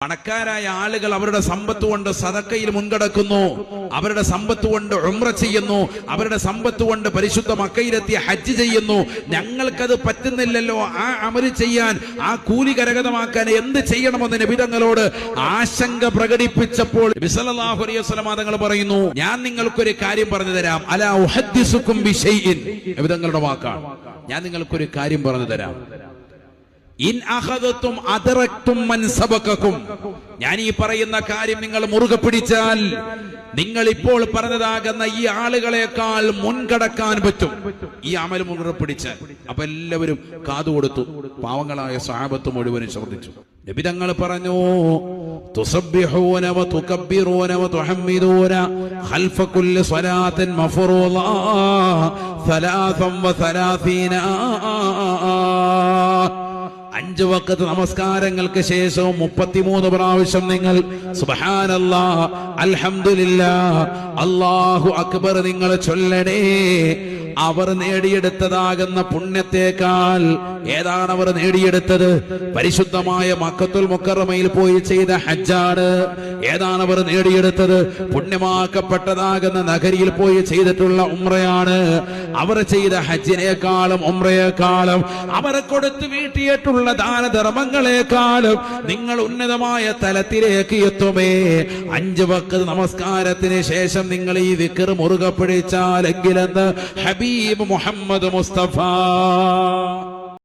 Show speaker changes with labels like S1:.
S1: പണക്കാരായ ആളുകൾ അവരുടെ സമ്പത്ത് കൊണ്ട് സദക്കയിൽ മുൻകടക്കുന്നു, അവരുടെ സമ്പത്ത് കൊണ്ട് ഉംറ ചെയ്യുന്നു, അവരുടെ സമ്പത്ത് കൊണ്ട് പരിശുദ്ധ മക്കയിലെത്തി ഹജ്ജ് ചെയ്യുന്നു. ഞങ്ങൾക്കത് പറ്റുന്നില്ലല്ലോ, ആ അമല് ചെയ്യാൻ, ആ കൂലി കരഗതമാക്കാൻ എന്ത് ചെയ്യണമെന്ന് നബി തങ്ങളോട് ആശങ്ക പ്രകടിപ്പിച്ചപ്പോൾ നബി സല്ലല്ലാഹു അലൈഹി വസല്ലം തങ്ങൾ പറയുന്നു, ഞാൻ നിങ്ങൾക്കൊരു കാര്യം പറഞ്ഞു തരാം. അലാ ഉഹദ്ദിസുകും ബിശൈഇൻ, നബി തങ്ങളുടെ വാക്കാണ്, ഞാൻ നിങ്ങൾക്കൊരു കാര്യം പറഞ്ഞു തരാം. ഇൻ അഖദതും അദ്റക്തും മൻ സബഖകും, ഞാൻ ഈ പറയുന്ന കാര്യം നിങ്ങൾ മുറുകെ പിടിച്ചാൽ നിങ്ങൾ ഇപ്പോൾ പറഞ്ഞതാകുന്ന ഈ ആളുകളെക്കാൾ മുൻകടക്കാൻ പറ്റും, ഈ അമൽ മുറുകെ പിടിച്ചാൽ. അപ്പൊ എല്ലാവരും കാതുകൊടുത്തു, പാവങ്ങളായ സ്വഹാബത്ത് മുഴുവനും ശ്രദ്ധിച്ചു. നബി തങ്ങൾ പറഞ്ഞു, തുസബ്ബിഹൂന വ തുകബ്ബിറൂന വ തുഹമ്മിദൂന ഖൽഫ കുല്ലി സ്വലാത്തിൻ മഫ്റൂള 33 5 വഖത്ത് നമസ്കാരങ്ങൾക്ക് ശേഷവും 33 പ്രാവശ്യം നിങ്ങൾ സുബ്ഹാനല്ലാഹ്, അൽഹംദുലില്ലാഹ്, അല്ലാഹു അക്ബർ നിങ്ങൾ ചൊല്ലണേ. അവർ നേടിയെടുത്തതാകുന്ന പുണ്യത്തേക്കാൾ ഏതാണ് അവർ നേടിയെടുത്തത്? പരിശുദ്ധമായ മക്കത്തുൽ മുക്കറമയിൽ പോയി ചെയ്ത ഹജ്ജാണ്. ഏതാണ് അവർ നേടിയെടുത്തത്? പുണ്യമാക്കപ്പെട്ടതാകുന്ന നഗരിയിൽ പോയി ചെയ്തിട്ടുള്ള ഉംറയാണ്. അവർ ചെയ്ത ഹജ്ജിനേക്കാളും ഉംറയേക്കാളും അവർ കൊടുത്തു വീട്ടിയിട്ടുള്ള ദാനധർമ്മങ്ങളെക്കാളും നിങ്ങൾ ഉന്നതമായ തലത്തിലേക്ക് എത്തുമേ. 5 വഖത്ത് നമസ്കാരത്തിന് ശേഷം നിങ്ങൾ ഈ ദിക്ർ മുറുകെ പിടിച്ചാലെങ്കിലെന്ന് ഹബീബ് മുഹമ്മദ് മുസ്തഫ